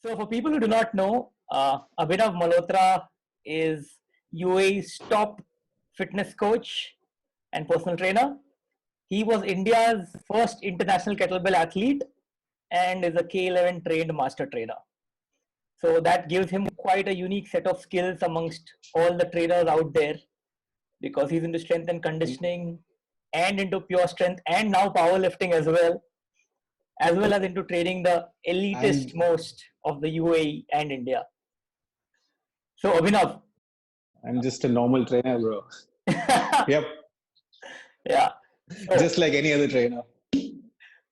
So, for people who do not know, Abhinav Malhotra is UAE's top fitness coach and personal trainer. He was India's first international kettlebell athlete and is a K11 trained master trainer. So that gives him quite a unique set of skills amongst all the trainers out there because he's into strength and conditioning and into pure strength and now powerlifting as well as into training the elitist And most of the UAE and India. So Abhinav, I'm just a normal trainer, bro. Yep, yeah. So just like any other trainer.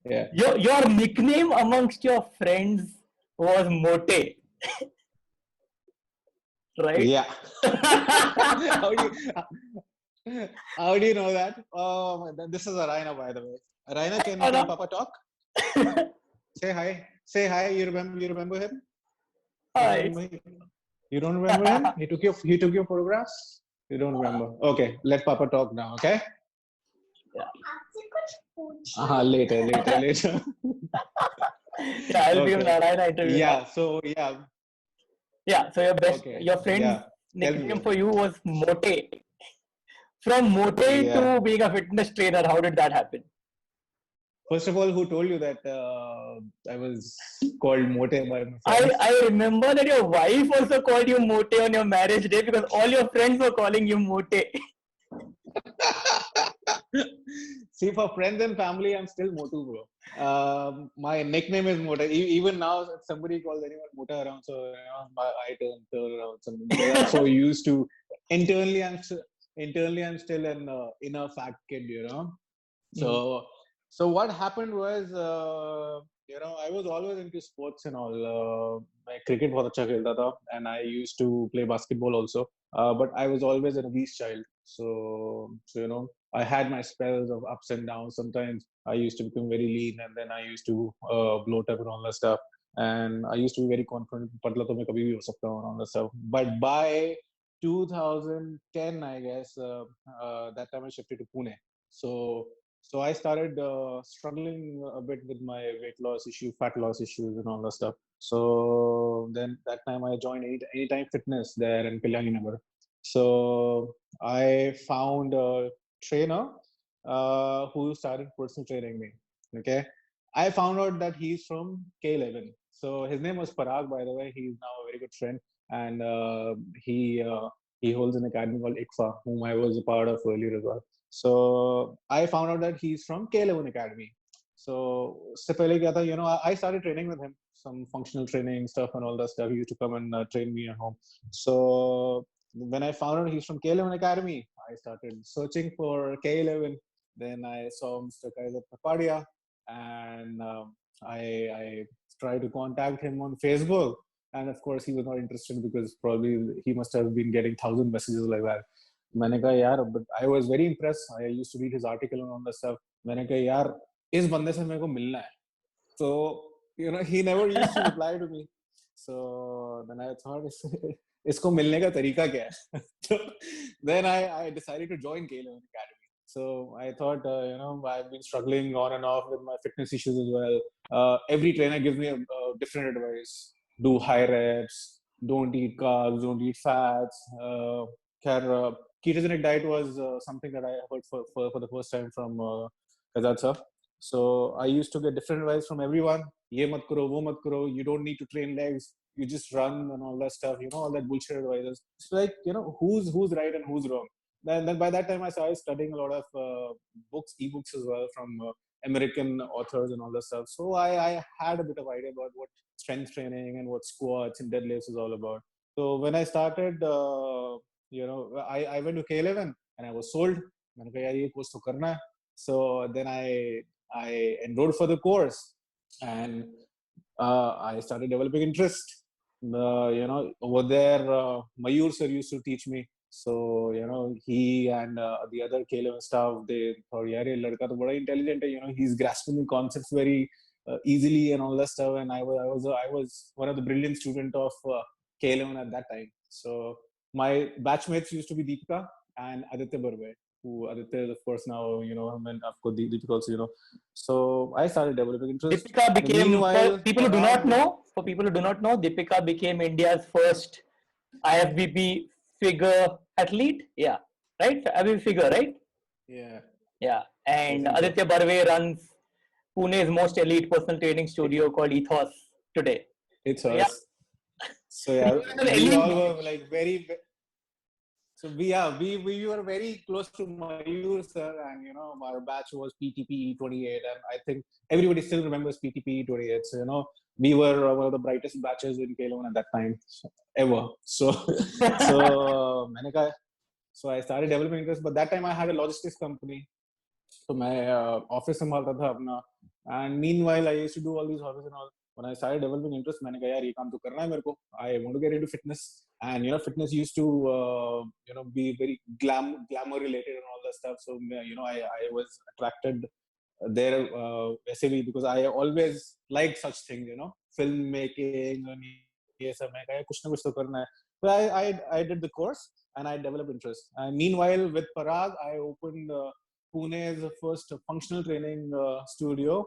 Yeah. your nickname amongst your friends was Mote, right? Yeah. how do how do you know that? Oh, this is Araina, by the way. Araina, can Papa talk? Say hi. Say hi. You remember him? You don't Hi. remember him? You don't remember him? He took your photographs? You don't remember. Okay, let Papa talk now, okay? Yeah. Later. Yeah, I'll give an Okay. Narayana interview now. Yeah, Yeah, so okay. your friend's Yeah. Tell nickname me. for you was Mote. From Mote Yeah. to being a fitness trainer, how did that happen? First of all, who told you that I was called Mote by my friends? I remember that your wife also called you Mote on your marriage day because all your friends were calling you Mote. See, for friends and family, I'm still Motu, bro. My nickname is Mota. Even now, if somebody calls anyone Mota around, so I turn around. So that's so used to. Internally, I'm still an inner fat kid, you know. So, so what happened was, I was always into sports and all. My cricket was अच्छा खेलता था, and I used to play basketball also. But I was always an obese child. So I had my spells of ups and downs. Sometimes I used to become very lean, and then I used to bloat up and all that stuff. And I used to be very confident. पतला तो मैं कभी भी हो सकता हूँ and all that stuff. But by 2010, I guess, that time I shifted to Pune. So I started struggling a bit with my weight loss issue, fat loss issues, and all that stuff. So then that time I joined Anytime Fitness there in Kalyani Nagar. So I found a trainer who started personal training me. Okay, I found out that he's from K11. So his name was Parag, by the way. He's now a very good friend, and he holds an academy called ICFA, whom I was a part of earlier as well. So I found out that he's from K11 Academy. So उससे पहले क्या था, I started training with him, some functional training stuff and all that stuff. He used to come and train me at home. So when I found out he's from K11 Academy, I started searching for K11. Then I saw Mr. Kaiser Tapadia, and I tried to contact him on Facebook. And of course, he was not interested because probably he must have been getting 1,000 messages like that. मैंने कहा यार, but I was very impressed. I used to read his article and all that stuff. मैंने कहा यार, इस बंदे से मेरे को मिलना है. So he never used to reply to me. So then I thought, इसको मिलने का तरीका क्या है? So then I decided to join K11 Academy. So I thought, I've been struggling on and off with my fitness issues as well. Every trainer gives me a different advice. Do high reps. Don't eat carbs. Don't eat fats. Ketogenic diet was something that I heard for the first time from Kazad sir. So I used to get different advice from everyone. Ye mat karo, wo mat karo. You don't need to train legs. You just run and all that stuff. All that bullshit advices. It's like, who's right and who's wrong. Then by that time I started studying a lot of ebooks as well from American authors and all that stuff. So I had a bit of idea about what strength training and what squats and deadlifts is all about. So when I started, I went to K11 and I was sold. मैंने कहा यार ये course तो करना है. So then I enrolled for the course, and I started developing interest. Over there, Mayur sir used to teach me. So he and the other K11 staff, they thought यार ये लड़का तो बड़ा intelligent है. He's grasping the concepts very easily and all that stuff. And I was one of the brilliant student of K11 at that time. So my batchmates used to be Deepika and Aditya Barve, who Aditya is of course now, and of course Deepika also, So I started developing interest. Deepika became, for Meanwhile, people who do not Parag, know, for people who do not know, Deepika became India's first IFBB figure athlete. Yeah, right? IFBB figure, right? Yeah, Yeah. I And think so. Aditya Barve runs Pune's most elite personal training studio called Ethos today. It's So yeah, us. So yeah, he was an we all elite. were like very. So we were very close to Mayur sir, and our batch was PTP 28, and I think everybody still remembers PTP 28. So we were one of the brightest batches in K11 at that time ever. So मैंने कहा, so I started developing interest, but that time I had a logistics company. So my office संभालता था अपना, and meanwhile I used to do all these hobbies and all. When I started developing interest, मैंने कहा यार ये काम तो करना है मेरे को. I want to get into fitness, and fitness used to be very glamour related and all that stuff. So I was attracted there basically because I always liked such things, filmmaking and ये सब. मैं कहा कुछ ना कुछ तो करना है. So I did the course and I developed interest. And meanwhile with Parag, I opened Pune's first functional training studio.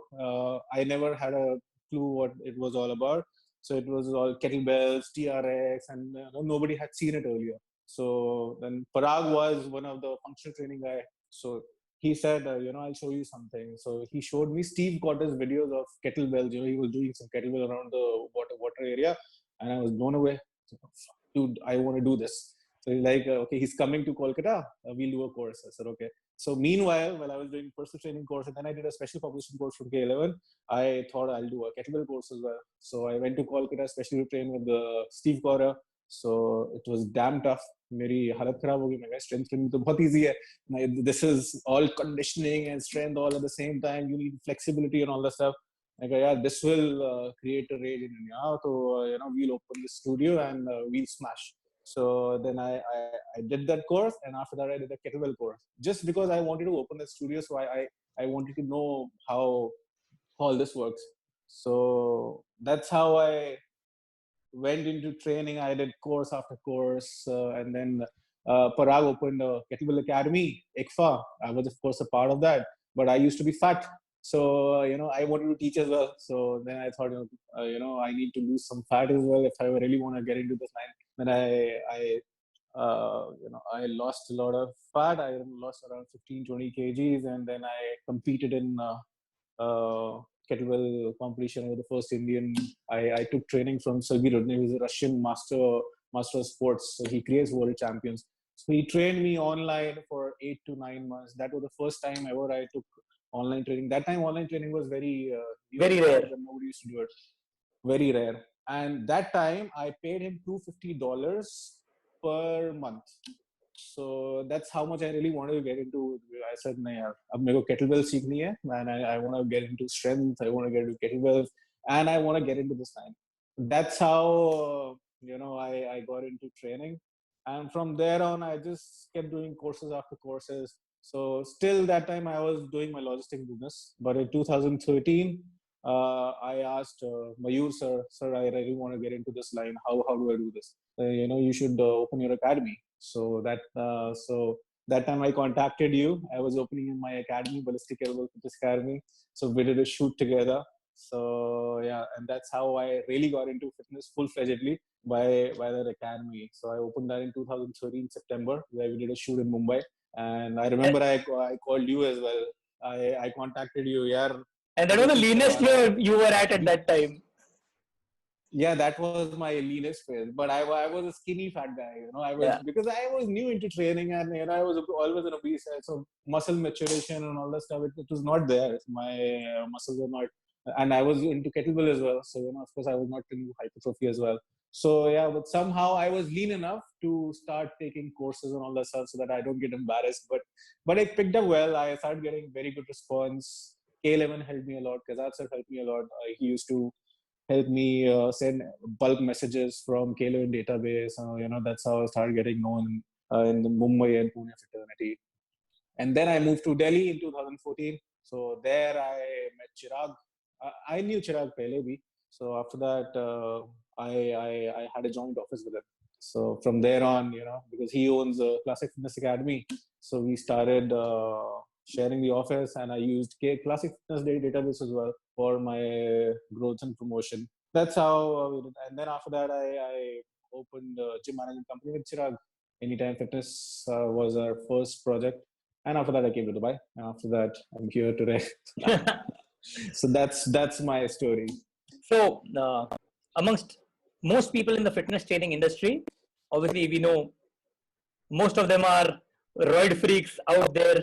I never had a clue what it was all about. So it was all kettlebells, TRX, and nobody had seen it earlier. So then Parag was one of the functional training guy. So he said, I'll show you something. So he showed me Steve Cotter's videos of kettlebells. He was doing some kettlebell around the water area, and I was blown away. Dude, I want to do this. So he's like, okay, he's coming to Kolkata. We'll do a course. I said, okay. So meanwhile, while I was doing personal training course, and then I did a special population course from K11, I thought I'll do a kettlebell course as well. So I went to Kolkata, especially to train with Steve Cotter. So it was damn tough. मेरी हालत खराब हो गई. मैं strength training तो बहुत easy है. This is all conditioning and strength all at the same time. You need flexibility and all that stuff. I go, yeah, this will create a rage in India. So we'll open the studio and we'll smash. So then I did that course, and after that I did a kettlebell course just because I wanted to open the studio. So I wanted to know how all this works. So that's how I went into training. I did course after course, and then Parag opened a kettlebell academy, ECFA. I was of course a part of that, but I used to be fat. So I wanted to teach as well. So then I thought, I need to lose some fat as well if I really want to get into this line. Then I lost a lot of fat. I lost around 15-20 kgs, and then I competed in kettlebell competition. I was the first Indian. I took training from Sergey Rudnev, who's a Russian master of sports. So he creates world champions. So he trained me online for 8 to 9 months. That was the first time ever I took online training. That time online training was very Very rare. Nobody used to do it. Very rare. And that time I paid him $250 per month. So that's how much I really wanted to get into. I said, "No, yaar, ab meko kettlebell seekhni hai, and I want to get into strength. I want to get into kettlebells, and I want to get into this line." That's how I got into training, and from there on, I just kept doing courses after courses. So still that time I was doing my logistics business, but in 2013. I asked Mayur sir, I really want to get into this line. How do I do this? You should open your academy. So that time I contacted you. I was opening in my academy, Ballistic Kettlebell Fitness Academy. So we did a shoot together. So yeah, and that's how I really got into fitness full-fledgedly by that academy. So I opened that in 2013 September, where we did a shoot in Mumbai. And I remember I called you as well. I contacted you. Yeah, and that was the leanest where you were at that time. Yeah, that was my leanest phase. But I was a skinny fat guy, because I was new into training, and I was always an obese. So muscle maturation and all that stuff, it was not there. My muscles were not, and I was into kettlebell as well. So of course I was not into hypertrophy as well. So yeah, but somehow I was lean enough to start taking courses and all that stuff so that I don't get embarrassed. But it picked up well. I started getting very good response. K11 helped me a lot. Kazat sir helped me a lot. He used to help me send bulk messages from K11 database. That's how I started getting known in the Mumbai and Pune fraternity. And then I moved to Delhi in 2014. So there I met Chirag. I knew Chirag pehle bhi. So after that, I had a joint office with him. So from there on, because he owns a Classic Fitness Academy, so we started sharing the office, and I used Classic Fitness database as well for my growth and promotion. that's how we did. And then after that, I opened a gym management company with Chirag. Anytime Fitness was our first project. And after that, I came to Dubai. And after that, I'm here today. So that's my story. So, amongst most people in the fitness training industry, obviously we know most of them are roid freaks out there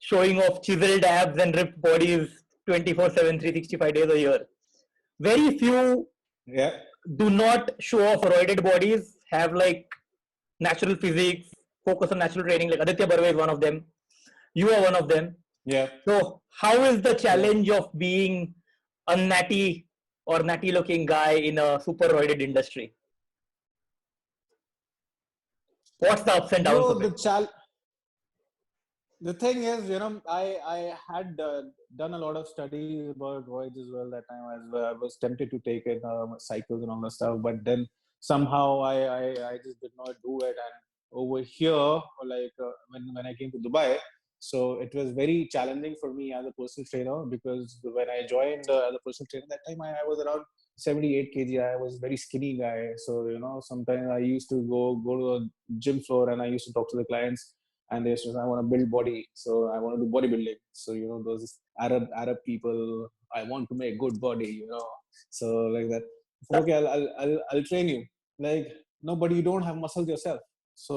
showing off chiseled abs and ripped bodies 24/7, 365 days a year. Very few Yeah. do not show off roided bodies, have like natural physiques, focus on natural training. Like Aditya Barve is one of them. You are one of them. Yeah. So, how is the challenge of being a natty or natty looking guy in a super roided industry? What's the ups and downs of Bro, it? the thing is, I had done a lot of studies about roids as well that time. As well. I was tempted to take it, cycles and all that stuff, but then somehow I just did not do it. And over here, like when I came to Dubai, so it was very challenging for me as a personal trainer, because when I joined as a personal trainer that time, I was around 78 kg. I was very skinny guy, so sometimes I used to go to a gym floor and I used to talk to the clients, and they said, I want to build body, so I want to do bodybuilding. So those Arab people, I want to make good body, so like that. Okay, I'll train you. Like, no, but you don't have muscles yourself. So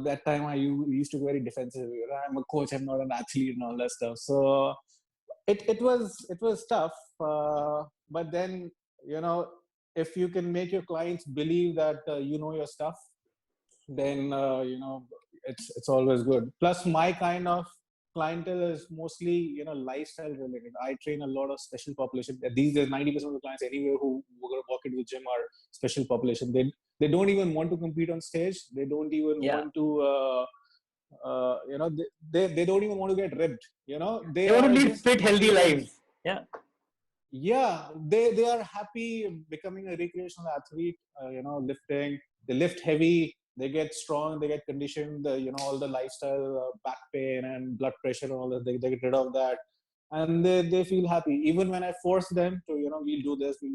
that time I used to be very defensive. I'm a coach, I'm not an athlete and all that stuff. So it was tough, but then if you can make your clients believe that you know your stuff, then it's always good. Plus, my kind of clientele is mostly lifestyle related. I train a lot of special population. These days, 90% of the clients anywhere who walk into the gym are special population. They don't even want to compete on stage. They don't even Yeah. want to they don't even want to get ripped. They want to are live just fit, healthy happy and lives. Yeah. yeah, they are happy becoming a recreational athlete, lifting. They lift heavy, they get strong, they get conditioned, all the lifestyle, back pain and blood pressure and all that, they get rid of that, and they feel happy. Even when I force them to, we'll do this, they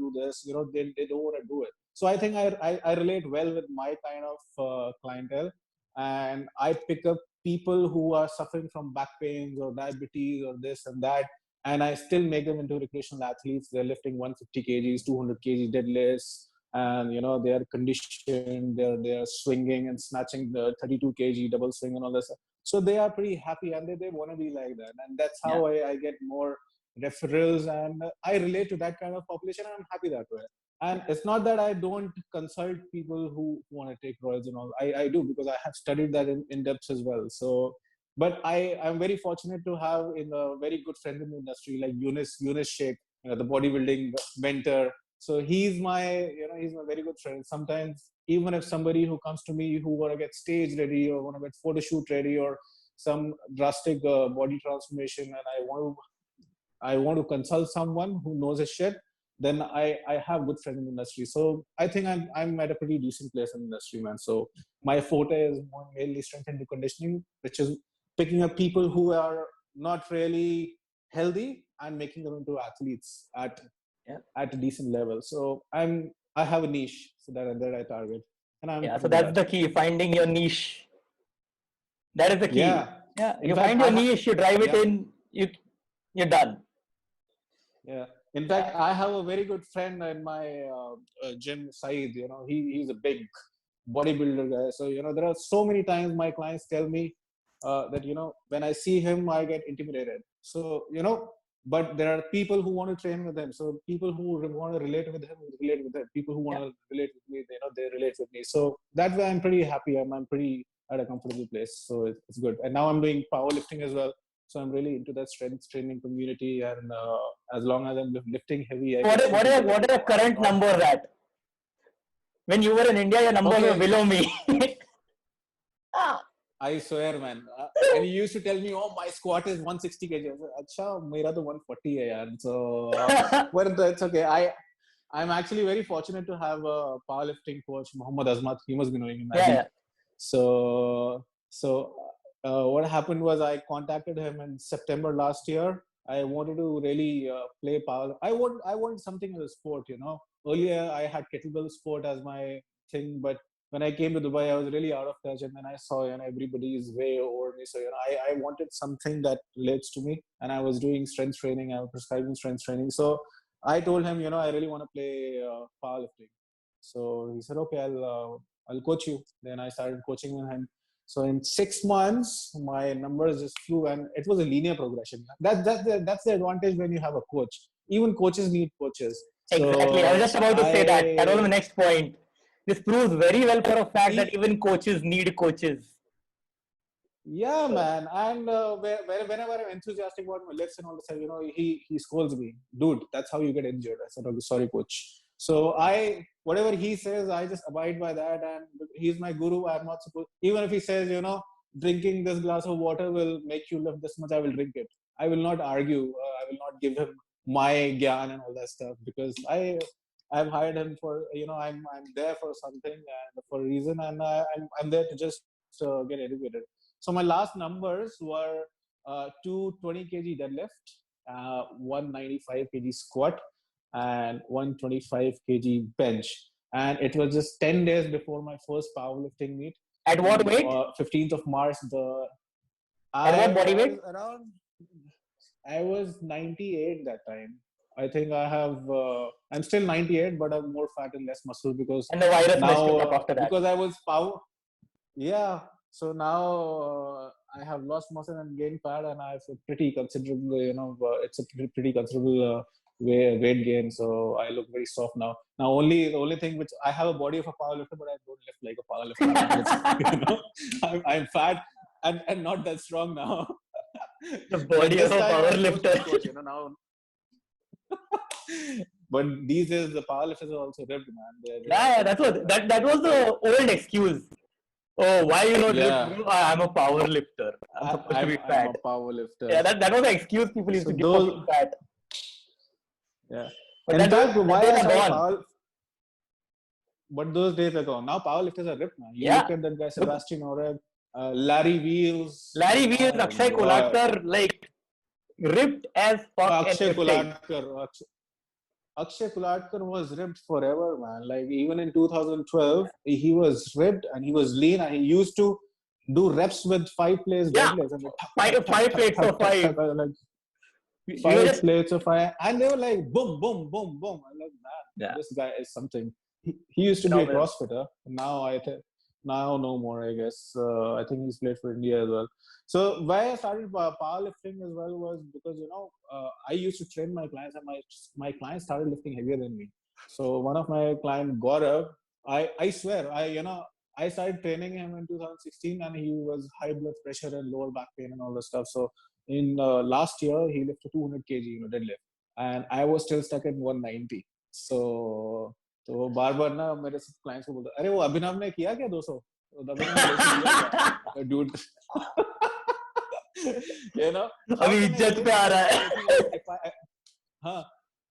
don't want to do it. So I think I relate well with my kind of clientele, and I pick up people who are suffering from back pains or diabetes or this and that, and I still make them into recreational athletes. They're lifting 150 kgs, 200 kg deadlifts, and they are conditioned. They're swinging and snatching the 32 kg double swing and all this. So they are pretty happy, and they want to be like that. And that's Yeah. how I get more referrals, and I relate to that kind of population, and I'm happy that way. And it's not that I don't consult people who want to take royals and all. I do, because I have studied that in depth as well. So but I'm very fortunate to have in a very good friend in the industry, like Yunus Sheikh, the bodybuilding mentor. So he's my very good friend. Sometimes even if somebody who comes to me who want to get stage ready or want to get photo shoot ready or some drastic body transformation, and I want to consult someone who knows his shit, then I have good friends in the industry. So I think I'm at a pretty decent place in the industry, man. So my forte is more mainly strength and conditioning, which is picking up people who are not really healthy and making them into athletes at a decent level. So I have a niche, so that I target, and I'm Yeah. So happy with that's that. the key, finding your niche. That is the key. Yeah. Yeah. In You fact, find your niche, you drive it yeah. in, you're done. Yeah. In fact, I have a very good friend in my gym, Saeed. He's a big bodybuilder guy. So, there are so many times my clients tell me that, when I see him, I get intimidated. So, but there are people who want to train with him. So people who want to relate with him, relate with him. People who want Yeah. to relate with me, they relate with me. So that way I'm pretty happy. I'm pretty at a comfortable place. So it's good. And now I'm doing powerlifting as well. So I'm really into that strength training community, and as long as I'm lifting heavy, I can What are, see what are, people that what are your I'm current not. numbers at? When you were in India, your numbers were Okay, below me. Ah. I swear, man. And you used to tell me, "Oh, my squat is 160 kg." I said, "Acha, mera to 140 hai, yaar." So, but it's okay. I'm actually very fortunate to have a powerlifting coach, Muhammad Azmat. He must be knowing him, I Yeah. think. Yeah. So what happened was I contacted him in September last year. I wanted to really play power. I want something as a sport, earlier I had kettlebell sport as my thing, but when I came to Dubai, I was really out of touch, and then I saw everybody is way over me. So I wanted something that relates to me, and I was doing strength training. I was prescribing strength training. So I told him, I really want to play powerlifting. So he said, okay, I'll coach you. Then I started coaching with him. So in 6 months, my numbers just flew, and it was a linear progression. That's the advantage when you have a coach. Even coaches need coaches. Exactly. I was So just about to say that. That was my I next point. This proves very well for a fact that e- even coaches need coaches. Yeah, So, man. And whenever I'm enthusiastic about my lifts and all this, he scolds me, dude. That's how you get injured. I said, okay, sorry, coach. So whatever he says, I just abide by that. And he's my guru. I'm not supposed. Even if he says, drinking this glass of water will make you lift this much, I will drink it. I will not argue. I will not give him my gyan and all that stuff, because I've hired him for I'm there for something and for a reason, and I'm there to just get educated. So my last numbers were 220 kg deadlift, 195 kg squat, and 125 kg bench. And it was just 10 days before my first powerlifting meet. at what In weight? 15th of March, At I what body was weight? around, I was 98 that time. I think I'm still 98, but I'm more fat and less muscle because And the virus messed you now, up after that. because I was yeah. So now I have lost muscle and gained fat, and I have a pretty considerable, it's a pretty considerable weight gain. So I look very soft now. Now, the only thing which I have a body of a powerlifter, but I don't lift like a powerlifter. I'm fat and not that strong now. The But body of this a time power I coached lifter. my coach, now. But these days the powerlifters are also ripped, man. They're Yeah, also that's what like, that was the old excuse. Oh, why you not lift, yeah. bro? I'm a power lifter. I'm supposed to be I'm fat. a power lifter. Yeah, that was the excuse people used So to give for being those, fat. yeah. But In fact, the why days I are started gone. power, but those days are gone. Now powerlifters are ripped, man. You look Yeah. at that guy, Look, Sebastian Oreg, Larry Wheels. Larry Wheels, My Akshay God, Kolatkar, like ripped as fuck and Akshay lifting. Kolatkar. Akshay Kolatkar was ripped forever, man. Like even in 2012, he was ripped and he was lean, and he used to do reps with 5 plates Yeah, deadlifts and five plates of five. like We were five just plates of fire, and they were like boom, boom, boom, boom. I'm like, man, yeah, this guy is something. He used to be a phenomenal. CrossFitter. Now now no more, I guess. I think he's played for India as well. So why I started powerlifting as well was because I used to train my clients, and my clients started lifting heavier than me. So one of my client Gaurav, I swear I started training him in 2016, and he was high blood pressure and lower back pain and all the stuff. So in last year he lifted 200 kg deadlift, and I was still stuck at 190. तो वो बार बार ना मेरे clients को बोलता, अरे वो अभिनव ने किया क्या 200, अभिनव ने 200 किया क्या, dude. How अभी can I इज्जत पे lift आ रहा like है. huh,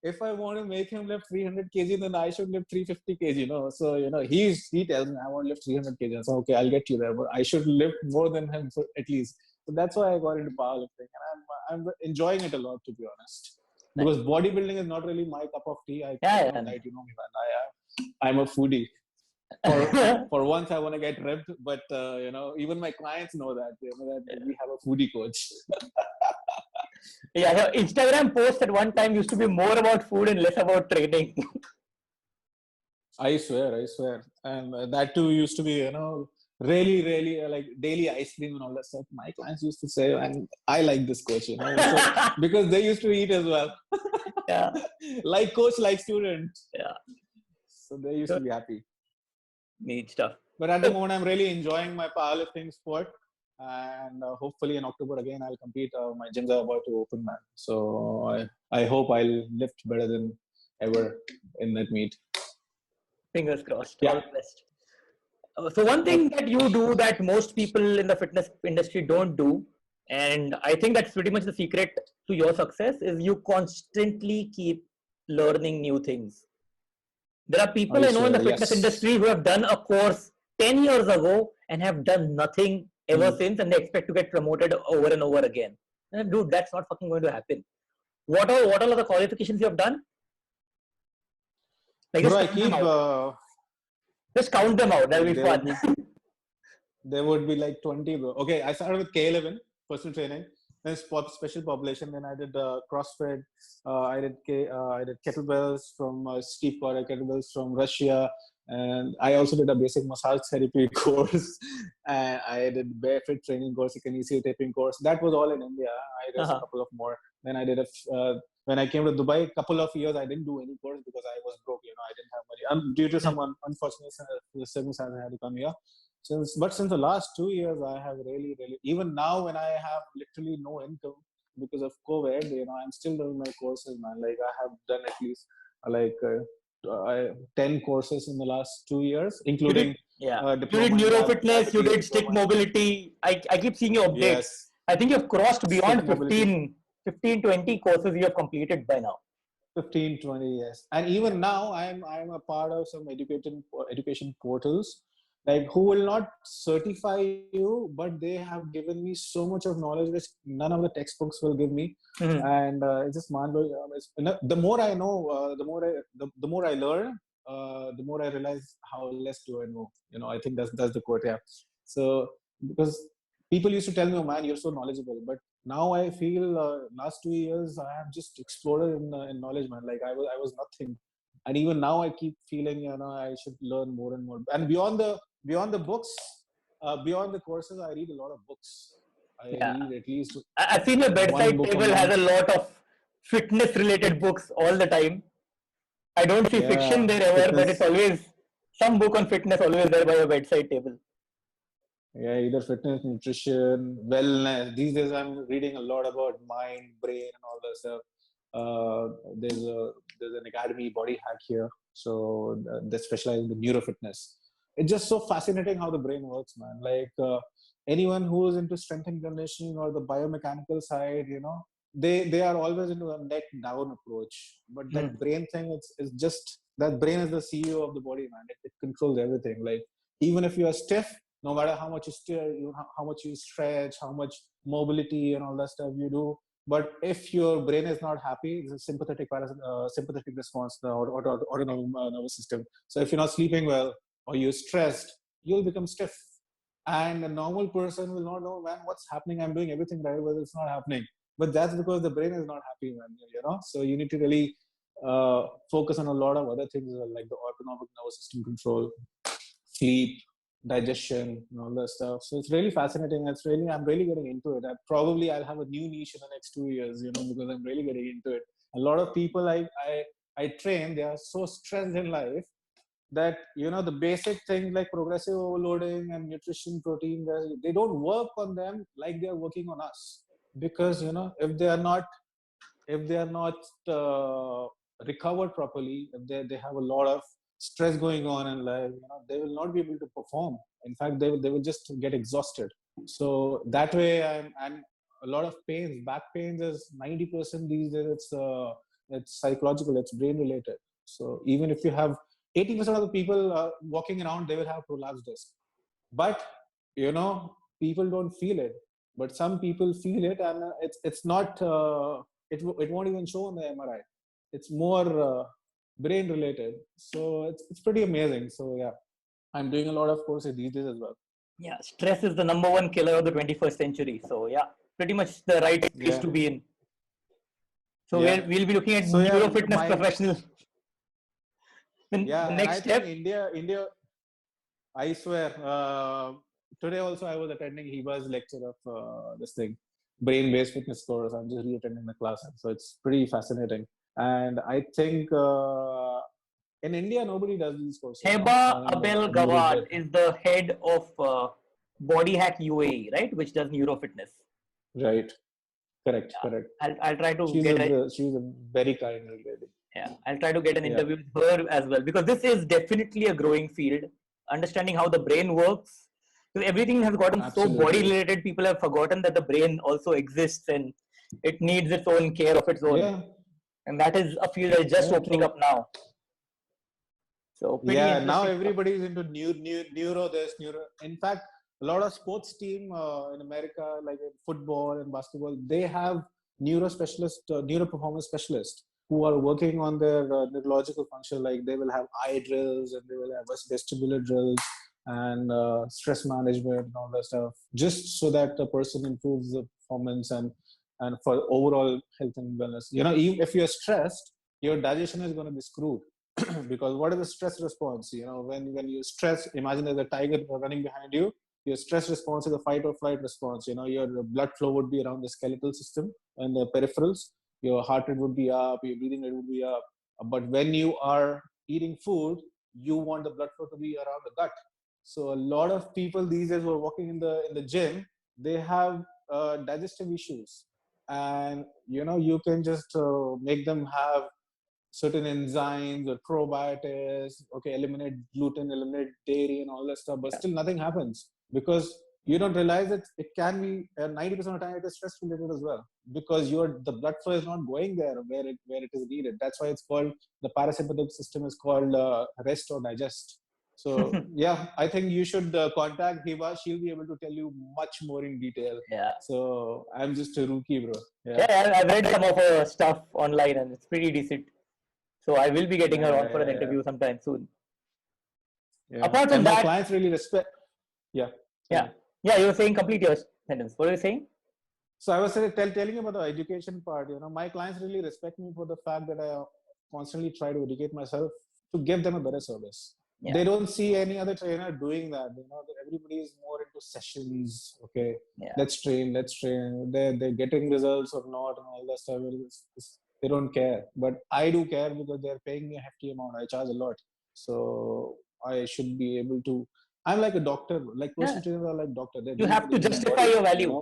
if I want to make him lift 300 kg, then I should lift 350 kg, so he tells me I want to lift 300 kg, so okay, I'll get you there, but I should lift more than him at least. So that's why I got into powerlifting, and I'm enjoying it a lot, to be honest. Because bodybuilding is not really my cup of tea. I Yeah, know that, man. I'm a foodie. For once, I want to get ripped, but even my clients know that. That we have a foodie coach. Yeah, so Instagram posts at one time used to be more about food and less about training. I swear, and that too used to be, really, really like daily ice cream and all that stuff. My clients used to say, and I like this coach, so, because they used to eat as well. Yeah. Like coach, like student. Yeah. So they used to be happy. Neat stuff. But at the moment, I'm really enjoying my powerlifting sport, and hopefully in October again I'll compete. My gyms are about to open, man. So I hope I'll lift better than ever in that meet. Fingers crossed. Yeah. All the best. So one thing that you do that most people in the fitness industry don't do, and I think that's pretty much the secret to your success, is you constantly keep learning new things. There are people I know in the fitness industry who have done a course 10 years ago and have done nothing ever since, and they expect to get promoted over and over again. And dude, that's not fucking going to happen. What all are the qualifications you have done? Like Bro, just I count them keep out. Just count them out. That'll be there would fun. be there would be like 20, bro. Okay, I started with K11 personal training, then special population. Then I did CrossFit. I did kettlebells from Steve Kodak, kettlebells from Russia, and I also did a basic massage therapy course. And I did barefoot training course, a kinesio taping course. That was all in India. I did a Uh-huh. couple of more. Then I did when I came to Dubai, a couple of years I didn't do any course because I was broke. I didn't have money. Due to some unfortunate circumstances, I had to come here. Since the last 2 years, I have really, even now when I have literally no income because of COVID, I'm still doing my courses, man. Like I have done at least like 10 courses in the last 2 years, You did, including yeah. You did diploma in neurofitness, you diabetes, did stick diploma. mobility. I keep seeing your updates. Yes, I think you've crossed stick beyond mobility. 20 courses you have completed by now. 15, 20 years. And even now I'm a part of some education portals like who will not certify you, but they have given me so much of knowledge which none of the textbooks will give me. Mhm. And it's just mind blowing. The more I know, the more I learn, the more I realize how less do I know. I think that's the quote. Yeah. So because people used to tell me, "Oh man, you're so knowledgeable," but now I feel last 2 years I have just exploded in knowledge, man. Like I was nothing, and even now I keep feeling I should learn more and more. And beyond the books, beyond the courses, I read a lot of books. I Yeah. read at least I've seen your one bedside book a table has month. a lot of fitness related books all the time. I don't see fiction Yeah, there ever, but it's fitness. always some book on fitness always there by your bedside table. Yeah, either fitness, nutrition, wellness. These days, I'm reading a lot about mind, brain, and all that stuff. There's an academy, Body Hack here, so they specialize in the neurofitness. It's just so fascinating how the brain works, man. Like anyone who is into strength and conditioning or the biomechanical side, they are always into a neck down approach. But Hmm. that brain thing, it's just that brain is the CEO of the body, man. It controls everything. Like even if you are stiff, no matter how much you steer, how much you stretch, how much mobility and all that stuff you do. But if your brain is not happy, it's a sympathetic response, the autonomic nervous system. So if you're not sleeping well or you're stressed, you'll become stiff. And a normal person will not know, man, what's happening. I'm doing everything right, but it's not happening. But that's because the brain is not happy, man. So you need to really focus on a lot of other things like the autonomic nervous system control, sleep, digestion, and all that stuff. So it's really fascinating. I'm really getting into it. I'll have a new niche in the next 2 years, because I'm really getting into it. A lot of people I train, they are so stressed in life that the basic things like progressive overloading and nutrition, protein, they don't work on them like they are working on us. Because if they are not recovered properly, if they have a lot of stress going on in life, they will not be able to perform. In fact, they will just get exhausted. So that way, and a lot of pains, back pains is 90% these days. It's psychological, it's brain related. So even if you have 80% of the people walking around, they will have prolapsed disc. But people don't feel it. But some people feel it, and it's not. It won't even show on the MRI. It's more brain related. So it's pretty amazing. So yeah, I'm doing a lot of courses these days as well. Yeah, stress is the number one killer of the 21st century. So yeah, pretty much the right space Yeah, to be in. So yeah. we'll be looking at So yeah, neurofitness professional. The yeah, and next I think step. India. I swear. Today also I was attending Hiba's lecture of this thing, brain-based fitness course. I'm just re-attending the class, so it's pretty fascinating. And I think in India nobody does these courses, Heba and Abel Gawad is the head of Body Hack UAE, right? Which does neurofitness. right, correct, Yeah. correct. I'll try to She's get she's a very kind lady. yeah, I'll try to get an Yeah, interview with her as well because this is definitely a growing field. Understanding how the brain works, because everything has gotten so body absolutely. related, people have forgotten that the brain also exists and it needs its own care of its own. Yeah, And that is a field that is just yeah, opening true. up now. So pretty Yeah, now interesting stuff. everybody is into neuro this neuro. In fact, a lot of sports team in America, like in football and basketball, they have neuro specialist, neuro performance specialist who are working on their neurological function, like they will have eye drills and they will have vestibular drills and stress management and all that stuff, just so that the person improves the performance and for overall health and wellness. Even if you're stressed, your digestion is going to be screwed. Because what is the stress response? When you stress, imagine there's a tiger running behind you. Your stress response is a fight or flight response. Your blood flow would be around the skeletal system and the peripherals. Your heart rate would be up, your breathing rate would be up. But when you are eating food, you want the blood flow to be around the gut. So a lot of people these days who are walking in the gym, they have digestive issues, and you can just make them have certain enzymes or probiotics, okay, eliminate gluten, eliminate dairy and all that stuff, but still nothing happens because you don't realize that it can be 90% of the time it is stress related as well, because the blood flow is not going there where it is needed. That's why it's called, the parasympathetic system is called rest or digest. So yeah, I think you should contact Hiba. She'll be able to tell you much more in detail. Yeah. So I'm just a rookie, bro. Yeah, I've read some of her stuff online and it's pretty decent. So I will be getting her on for an interview sometime soon. Yeah. Apart from and that, my clients really respect. Yeah. Yeah. You were saying complete your sentence. What were you saying? So I was telling you about the education part. My clients really respect me for the fact that I constantly try to educate myself to give them a better service. Yeah. They don't see any other trainer doing that. Everybody is more into sessions. Okay, let's train. They're getting results or not and all that stuff. They don't care, but I do care because they're paying me a hefty amount. I charge a lot, so I should be able to. I'm like a doctor. Like personal trainers are like doctor. You have to justify your value.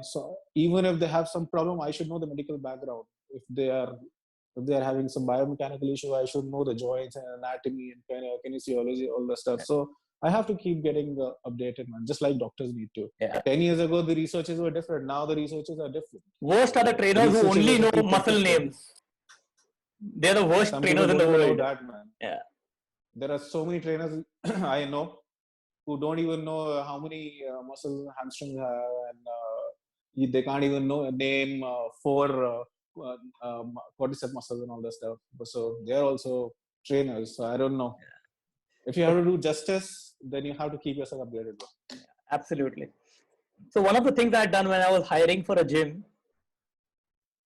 So even if they have some problem, I should know the medical background. If they are having some biomechanical issue, I should know the joints and anatomy and kinesiology, all the stuff. So I have to keep getting updated, man, just like doctors need to. 10 years ago, the researchers were different. Now the researchers are different. Worst are the trainers who only know muscle names. They're the worst trainers in the world. Know that, man. Yeah. There are so many trainers I know who don't even know how many muscles hamstrings have, and they can't even name 4 quadricep muscles and all that stuff. So they're also trainers. So I don't know. If you have to do justice, then you have to keep yourself updated. Absolutely. So one of the things I'd done when I was hiring for a gym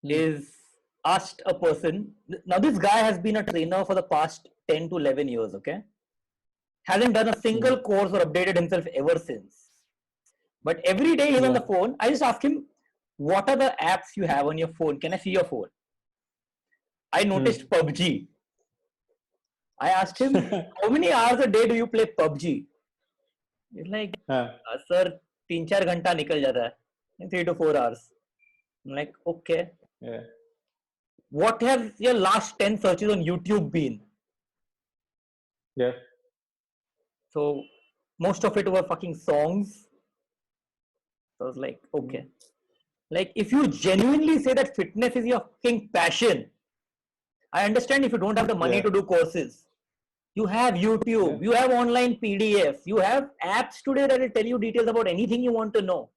is asked a person. Now this guy has been a trainer for the past 10 to 11 years. Okay. Hasn't done a single course or updated himself ever since. But every day he's on the phone. I just ask him, what are the apps you have on your phone? Can I see your phone? I noticed PUBG. I asked him, how many hours a day do you play PUBG? He's like, sir, 3-4 घंटा निकल जाता है. 3 to 4 hours. I'm like, okay. Yeah. What have your last 10 searches on YouTube been? Yeah. So most of it were fucking songs. So I was like, okay. Like, if you genuinely say that fitness is your fucking passion, I understand if you don't have the money to do courses. You have YouTube, you have online PDFs, you have apps today that will tell you details about anything you want to know.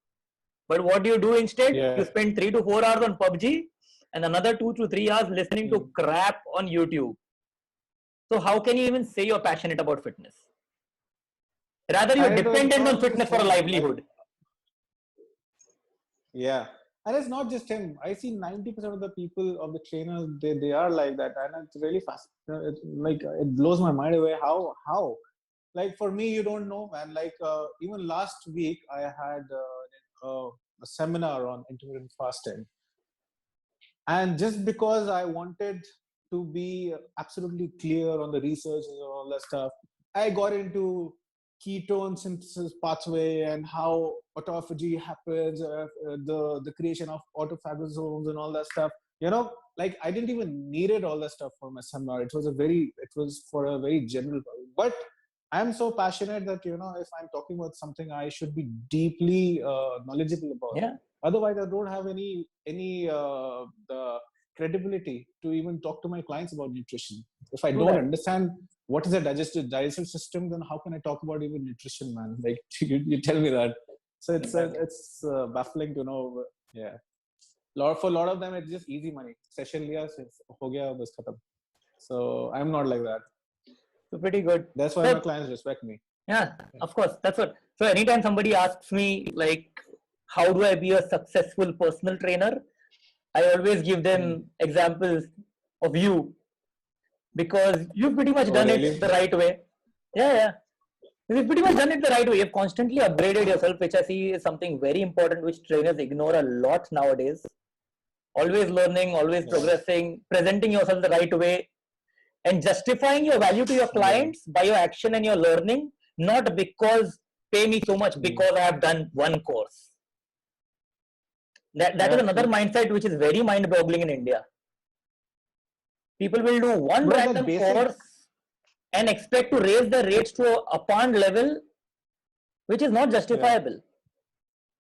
But what do you do instead? You spend 3 to 4 hours on PUBG and another 2 to 3 hours listening to crap on YouTube. So how can you even say you're passionate about fitness? Rather, you're dependent on fitness for a livelihood. Yeah. And it's not just him. I see 90% of the people, of the trainers, they are like that. And it's really fast. It blows my mind away. How? Like for me, you don't know, man. Like even last week, I had a seminar on intermittent fasting. And just because I wanted to be absolutely clear on the research and all that stuff, I got into ketone synthesis pathway and how autophagy happens, the creation of autophagosomes and all that stuff. Like I didn't even needed all that stuff for my seminar. It was for a very general, but I'm so passionate that, if I'm talking about something, I should be deeply knowledgeable about it. Otherwise, I don't have any the credibility to even talk to my clients about nutrition. If I don't understand what is a digestive system, then how can I talk about even nutrition, man? Like you tell me that. So it's baffling to know. Yeah. For a lot of them, it's just easy money. Session liya, ho gaya, bas khatam. So I'm not like that. So pretty good. That's why So, my clients respect me. yeah, of course. That's what. So anytime somebody asks me like, how do I be a successful personal trainer? I always give them examples of you, because you've pretty much Oh, done really? it the right way. Yeah, yeah. You've pretty much done it the right way. You've constantly upgraded yourself, which I see is something very important, which trainers ignore a lot nowadays. Always learning, always Yeah. progressing, presenting yourself the right way, and justifying your value to your clients by your action and your learning, not because pay me so much because I have done one course. That is Yeah, another true. mindset which is very mind-boggling in India. People will do one Bro, that random basic. course and expect to raise the rates to a pond level, which is not justifiable.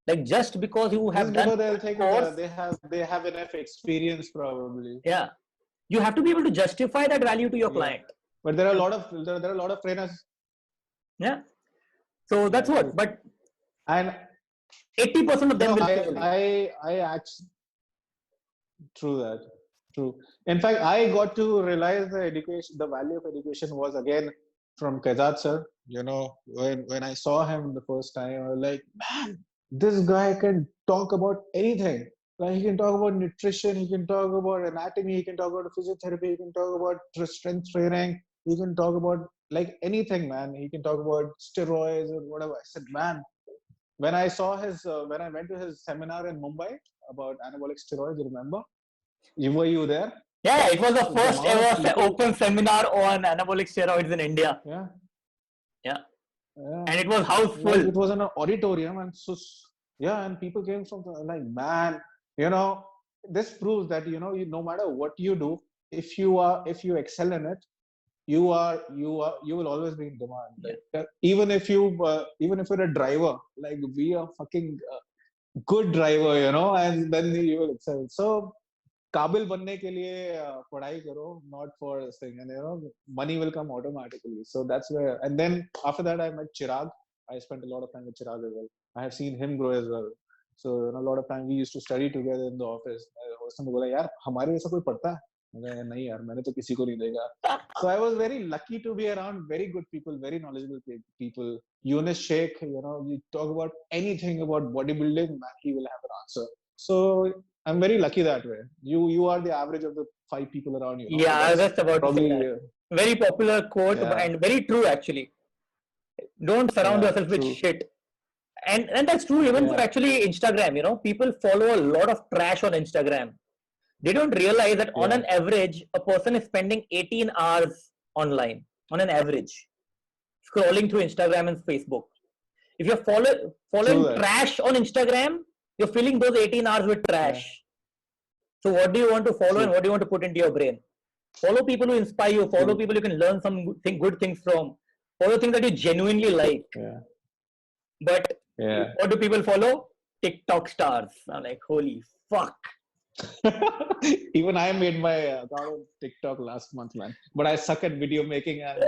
Like, just because you have Just done because they'll one think course, they have enough experience probably. yeah, you have to be able to justify that value to your Yeah. client. But there are a lot of trainers. Yeah. So that's Yeah, what. true. But And 80% of them no, will fail. I actually true that. True. In fact, I got to realize the value of education was again from Kazat sir. You know, when I saw him the first time, I was like, man, this guy can talk about anything. Like he can talk about nutrition, he can talk about anatomy, he can talk about physiotherapy, he can talk about strength training, he can talk about like anything, man. He can talk about steroids or whatever. I said, man, when I saw when I went to his seminar in Mumbai about anabolic steroids, remember? Were you there? Yeah, it was the So the first amount of ever people, open seminar on anabolic steroids in India. yeah, Yeah. yeah, And it was house like full. it was in an auditorium, and so yeah, and people came from like, man, you know, this proves that no matter what you do, if you excel in it, you will always be in demand. Like, even if you're a driver, like be a fucking good driver, and then you will excel. So काबिल बनने के लिए पढ़ाई करो, not for this thing, and money will come automatically. So that's where, and then after that I met Chirag. I spent a lot of time with Chirag as well. I have seen him grow as well. So a lot of time we used to study together in the office. उसने बोला यार हमारे जैसा कोई पढ़ता है? नहीं यार मैंने तो किसी को नहीं देखा. So I was very lucky to be around very good people, very knowledgeable people. Yunus Sheikh, you talk about anything about bodybuilding, man, he will have an answer. So I'm very lucky that way. You are the average of the 5 people around you. Yeah, I was just about probably, to say that. Very popular quote, and very true actually. Don't surround yourself with shit. And that's true even for actually Instagram. People follow a lot of trash on Instagram. They don't realize that on an average, a person is spending 18 hours online on an average, scrolling through Instagram and Facebook. If you're following trash on Instagram, you're filling those 18 hours with trash. So what do you want to follow and what do you want to put into your brain? Follow people who inspire you. Follow people you can learn some good things from. Follow things that you genuinely like. But what do people follow? TikTok stars. I'm like, holy fuck. Even I made my account on TikTok last month, man. But I suck at video making, and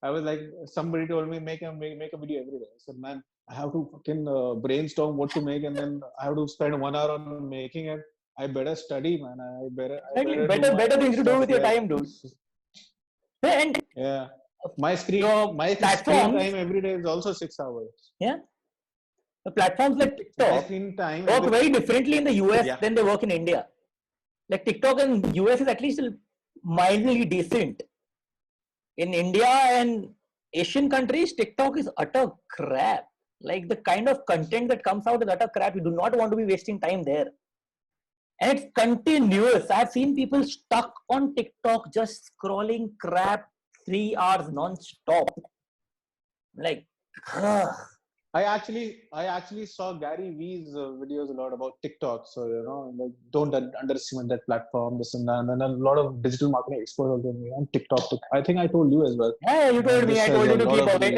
I was like, somebody told me make a video every day. I said, man, I have to fucking brainstorm what to make, and then I have to spend 1 hour on making it. I better study, man. I better things to do with your time, dude. And my screen time every day is also 6 hours. Yeah. The platforms like TikTok work very differently in the US than they work in India. Like TikTok in US is at least mildly decent. In India and Asian countries, TikTok is utter crap. Like the kind of content that comes out is utter crap. You do not want to be wasting time there. And it's continuous. I've seen people stuck on TikTok just scrolling crap 3 hours non-stop. Like, I actually saw Gary Vee's videos a lot about TikTok. So, like, don't underestimate that platform, this and that. And then a lot of digital marketing experts are doing on TikTok. I think I told you as well. Yeah, you told me. I told you to keep away.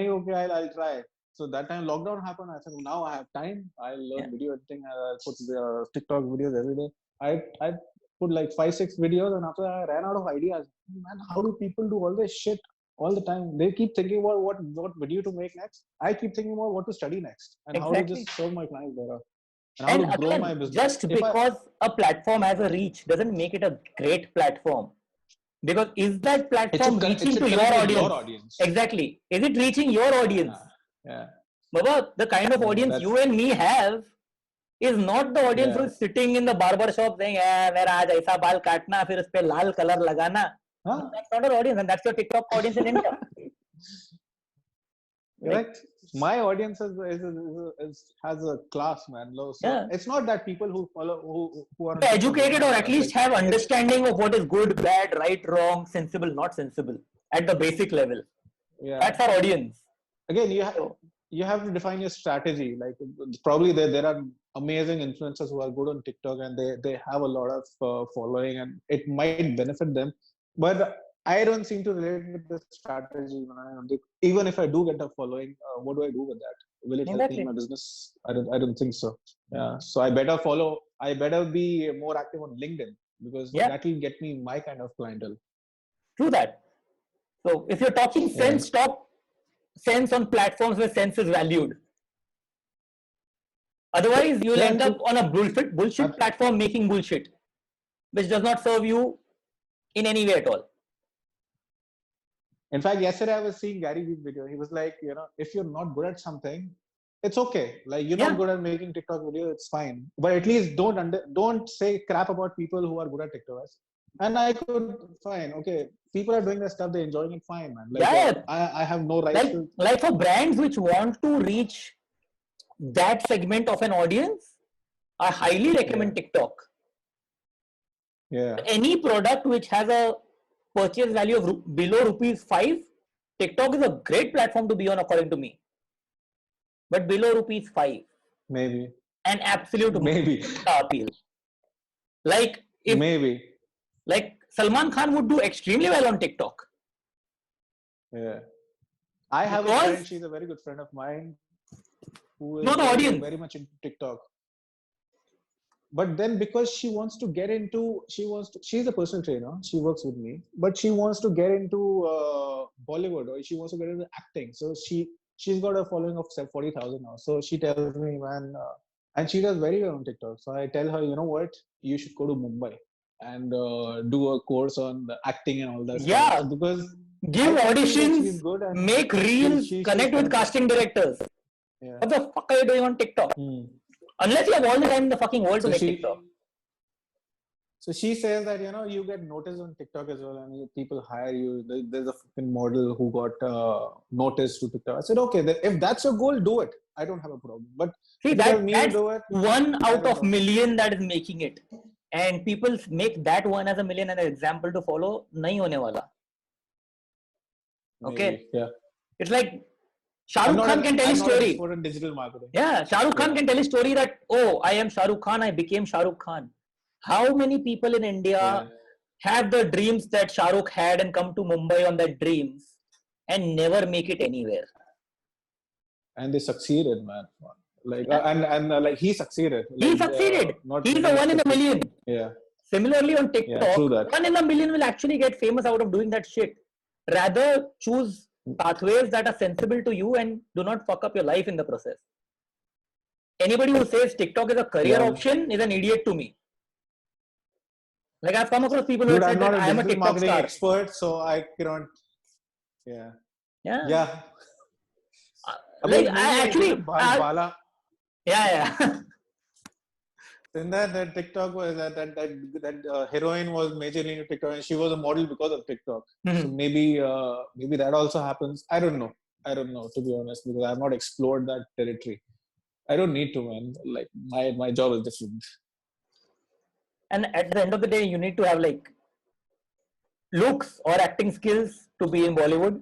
Okay, I'll try. So that time lockdown happened. I said, now I have time. I'll learn video editing. I'll put the TikTok videos every day. I put like 5-6 videos, and after that I ran out of ideas. Man, how do people do all this shit all the time. They keep thinking about what video to make next. I keep thinking about what to study next and how to Exactly. just serve my clients better and how And to grow my again, business. just because a platform has a reach doesn't make it a great platform. Because is that platform it reaching should to your connect with audience? your audience. Exactly. Is it reaching your audience? Yeah. Baba, the kind of No, audience that's you and me have is not the audience who yeah. is sitting in the barber shop saying, मेरा आज ऐसा बाल काटना फिर उस पे लाल colour लगाना. Huh? That's not our audience, and that's your TikTok audience in India. Like, Correct. My audience has a class, man. So yeah, it's not that people who follow who are on they're TikTok don't educated or have at class. least Like have it's understanding of what is good, bad, right, wrong, sensible, not sensible at the basic level. yeah. That's our audience. Again, So, you have to define your strategy. Like probably there are amazing influencers who are good on TikTok and they have a lot of following and it might benefit them. But I don't seem to relate with the strategy. Even if I do get a following, what do I do with that? Will it help me in exactly. my business? I don't think so. Yeah. So I better follow. I better be more active on LinkedIn because Yeah, that will get me my kind of clientele. true that. So if you're talking Yeah. sense, talk sense on platforms where sense is valued. Otherwise, you'll Yeah. end up True. on a bullshit platform making bullshit, which does not serve you in any way at all. In fact, yesterday I was seeing Gary Vee's video. He was like, if you're not good at something, it's okay. Like you're not Yeah, good at making TikTok video, it's fine. But at least don't say crap about people who are good at TikTok. And I could fine, okay. People are doing their stuff, they're enjoying it fine, man. Like yeah. I have no rights Like to. like for brands which want to reach that segment of an audience, I highly Yeah, recommend TikTok. yeah, Any product which has a purchase value of below rupees 5, TikTok is a great platform to be on, according to me. But below rupees 5, maybe, an absolute maybe, appeal. Like if maybe, like Salman Khan would do extremely well on TikTok yeah. I have a friend. because She's a very good friend of mine who is no the audience. very much into TikTok. But then because she wants to get into she's a personal trainer, she works with me, but she wants to get into Bollywood or she wants to get into acting, so she's got a following of 40,000 now. So she tells me, man, and she does very well on TikTok. So I tell her, you know what, you should go to Mumbai and do a course on the acting and all that stuff. So Yeah, because give I feel that auditions, she's good and make reels, she's connect with connected. casting directors. Yeah. What the fuck are you doing on TikTok? Unless you have all the time in the fucking world to make TikTok. So she says that you get noticed on TikTok as well, and people hire you. There's a fucking model who got noticed to TikTok. I said, okay, if that's your goal, do it. I don't have a problem. But See, if you tell me to that's do it, one I out don't of know. million that is making it, and people make that one as a million as an example to follow. Nahi hone wala. Okay, Maybe, yeah. it's like Shah Rukh Khan can tell I'm his not an story. expert in digital marketing. Yeah, Shah Rukh Khan can tell his story that, oh, I am Shah Rukh Khan, I became Shah Rukh Khan. How many people in India have the dreams that Shah Rukh had and come to Mumbai on their dreams and never make it anywhere? And they succeeded, man. Like Yeah. and like he succeeded. He Like, succeeded. not He's many the one in a succeed. million. Yeah. Similarly, on Yeah, true TikTok, that. 1 in a million will actually get famous out of doing that shit. Rather, choose pathways that are sensible to you and do not fuck up your life in the process. Anybody who says TikTok is a career Yeah. option is an idiot to me. Like I've come across people who Dude, have I'm said not that a I am a digital TikTok marketing star. expert, so I cannot. Yeah. Yeah. Yeah. Like I actually. Bala. Yeah. In that TikTok was that heroine was majorly into TikTok, and she was a model because of TikTok. So maybe that also happens. I don't know, to be honest, because I've not explored that territory. I don't need to, man. Like my job is different. And at the end of the day, you need to have like looks or acting skills to be in Bollywood.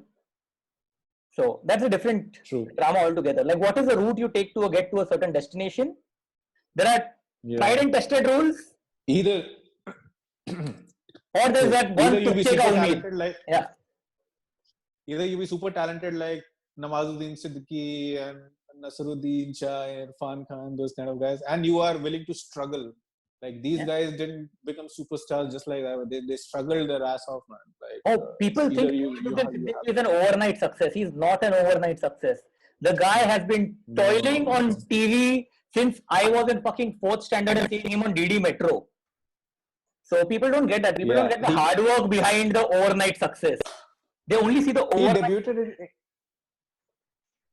So that's a different drama altogether. Like, what is the route you take to get to a certain destination? There are tried and tested rules. Either or there's that one either you be super talented like either you be super talented like Nawazuddin Siddiqui and Nasaruddin Shah and Irfan Khan, those kind of guys, and you are willing to struggle. Like these guys didn't become superstars just like that. They struggled their ass off, man. Oh, people either think you Abhinav have Siddiqui is an overnight success. He's not an overnight success. The guy has been toiling no. on TV since I was in fucking fourth standard and seeing him on DD Metro. So people don't get that. People don't Yeah, get the hard work behind the overnight success. They only see the he overnight.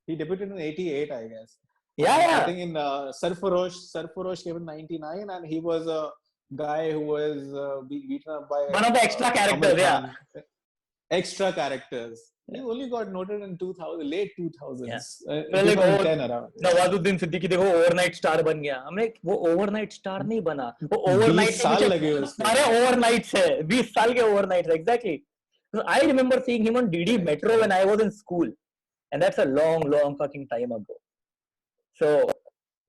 debuted in '88, I guess. Yeah, And I yeah. think in Sarfarosh came in '99, and he was a guy who was beaten up by One of the extra Amir characters, yeah. Khan. Extra characters. He only got noted in 2000, late 2000s, Yeah. Well, like, 2010 around. Nawazuddin Siddiqui देखो overnight star बन गया. हम like वो overnight star नहीं बना. वो overnight 20 साल लगे उसको. सारे ओवरनाइट्स है. 20 साल के ओवरनाइट्स exactly. So I remember seeing him on DD Metro when I was in school, and that's a long fucking time ago. So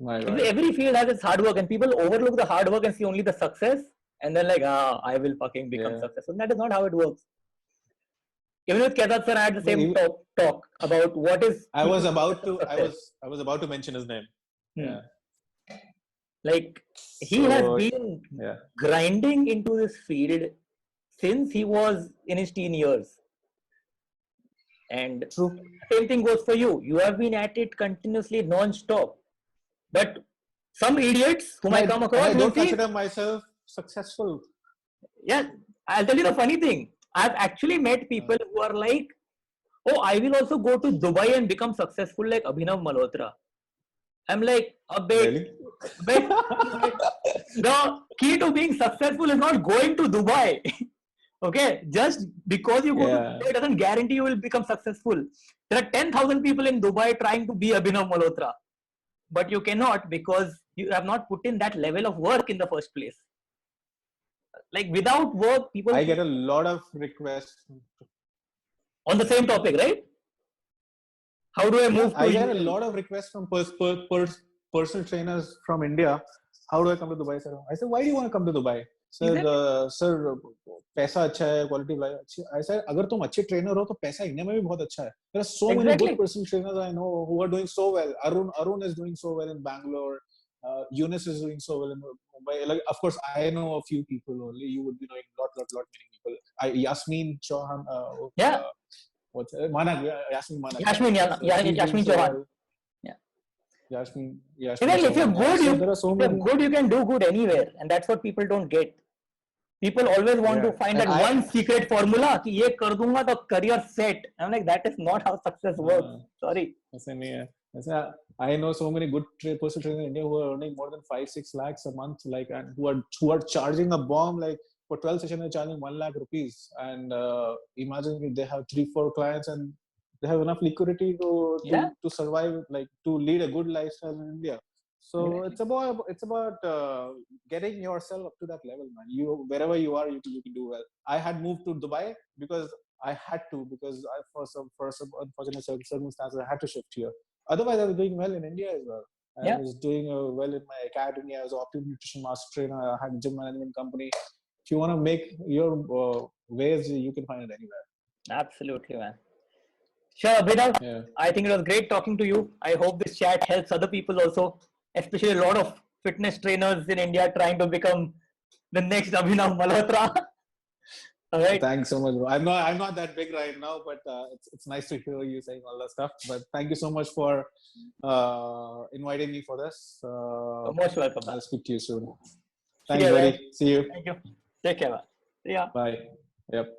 My God. every field has its hard work, and people overlook the hard work and see only the success, and then like, I will fucking become Yeah. successful. That is not how it works. Even with Kedar sir, I had the same Even- talk about what is. I was about to success. I was about to mention his name. Yeah. Like he So, has been yeah. grinding into this field since he was in his teen years. And same thing goes for you. You have been at it continuously, non-stop. But some idiots whom I come across I will don't see, consider myself successful. yeah, I'll tell you the funny thing. I've actually met people who are like, oh, I will also go to Dubai and become successful like Abhinav Malhotra. I'm like, Really? the key to being successful is not going to Dubai. Okay, just because you go to Yeah. Dubai doesn't guarantee you will become successful. There are 10,000 people in Dubai trying to be Abhinav Malhotra, but you cannot because you have not put in that level of work in the first place. Like without work, people I get a lot of requests. on the same topic, right? How do I move to I get a UAE? lot of requests from personal trainers from India. How do I come to Dubai, sir? I said, why do you want to come to Dubai? Sir, sir, पैसा अच्छा है, quality of life अच्छी. I said, अगर तुम अच्छे trainer हो तो पैसा इंडिया में भी बहुत अच्छा है. There are so many good personal trainers I know who are doing so well. Arun is doing so well in Bangalore. Yunus is doing so well in Mumbai. Like, of course, I know a few people only. You would be knowing lot many people. Yasmin Chauhan. Yeah. What's Manak? Yasmin Manak. Yasmin Chauhan. Yasmin. Even if you're good, you good, you can do good anywhere, and that's what people don't get. People always want to find that one secret formula कि ये कर दूंगा तो career set. I'm like, that is not how success works. Sorry. ऐसा नहीं है. I know so many good personal trainers in India who are earning more than 5-6 lakhs a month, like, and who are charging a bomb like for 12 sessions they're charging 1 lakh rupees. And imagine if they have 3-4 clients and they have enough liquidity to survive, like to lead a good lifestyle in India. So it's about getting yourself up to that level, man. You wherever you are, you can do well. I had moved to Dubai because I had to, because for some unfortunate circumstances I had to shift here. Otherwise, I was doing well in India as well. I was doing well in my academy. I was an optimum nutrition master trainer. I had a gym management company. If you want to make your ways, you can find it anywhere. Absolutely, man. Sure, Abhinav. I think it was great talking to you. I hope this chat helps other people also, especially a lot of fitness trainers in India trying to become the next Abhinav Malhotra. All right. Thanks so much, bro. I'm not that big right now, but it's nice to hear you saying all that stuff. But thank you so much for inviting me for this. You're most welcome. I'll speak to you soon. Thanks, buddy. See you. Thank you. Take care, man. See ya. Bye. Yep.